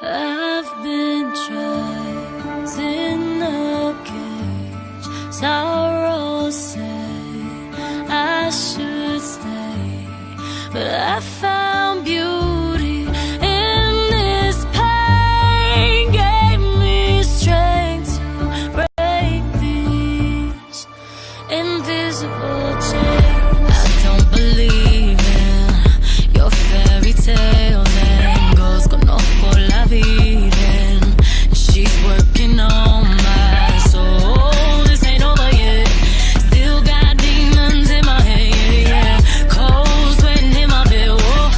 I've been trapped in a cage. Sorrow say I should stay, but I found beauty in this pain. Gave me strength to break these invisible chains. I don't believe in your fairy tales and ghosts. Conozco la vida, and she's working on my soul. This ain't over yet. Still got demons in my head, yeah. Cold sweating in my bed, whoa.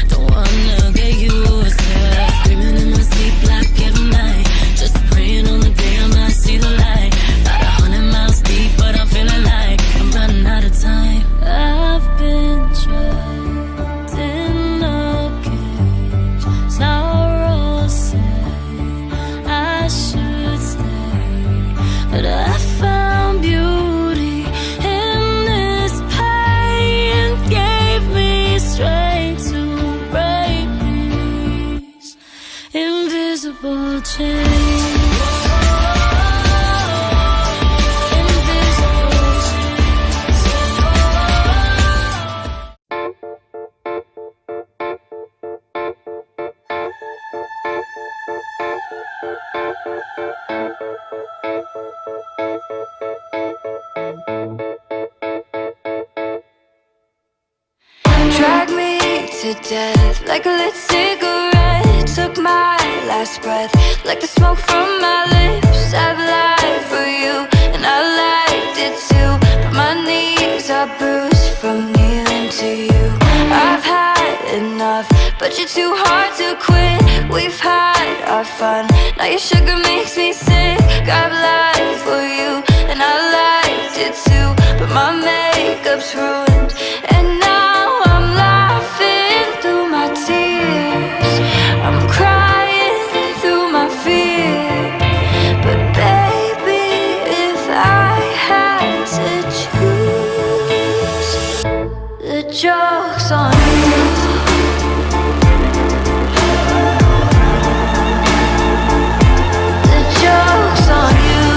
Don't wanna get used to screaming in my sleep like every night. Just praying on the day I might see the light. About 100 miles deep, but I'm feeling like I'm running out of time. I've been trapped in a cage. Sorrow say I should stay, but I found beauty in this pain. Gave me strength to break these invisible chains. Invisible chains. Drag me to death like a lit cigarette. Took my last breath like the smoke from my lips. I've lied for you and I liked it too, but my knees are bruised from kneeling to you. I've had enough, but you're too hard to quit. We've had our fun, now your sugar makes me sick. I've lied for you and I liked it too, but my makeup's ruined, and now I'm laughing through my tears. I'm crying through my fear. But baby, if I had to choose, the joke's on you. The joke's on you.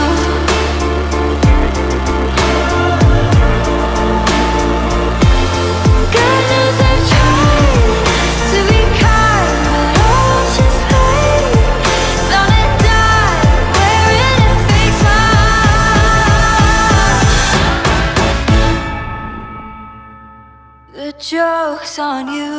God knows I've tried to be kind, but all just pain. Some that die wearing a fake smile. The joke's on you.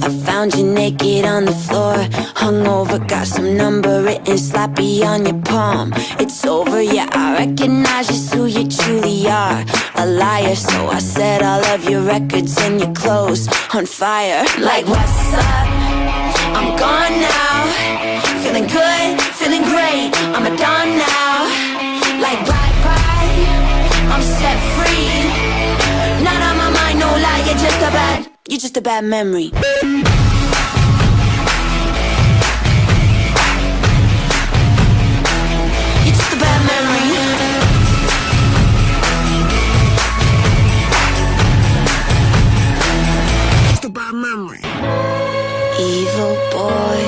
I found you naked on the floor, hungover, got some number written sloppy on your palm. It's over, yeah, I recognize just who you truly are. A liar, so I set all of your records and your clothes on fire. Like, what's up? I'm gone now. Feeling good, feeling great. I'm a dawn now. Like, bye-bye, I'm set free. Not on my mind, no lie, you're just a bad memory. You're just a bad memory. Just a bad memory. Evil boy,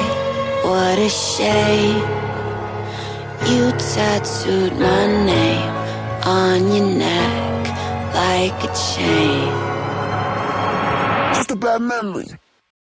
what a shame. You tattooed my name on your neck like a chain. Just a bad memory.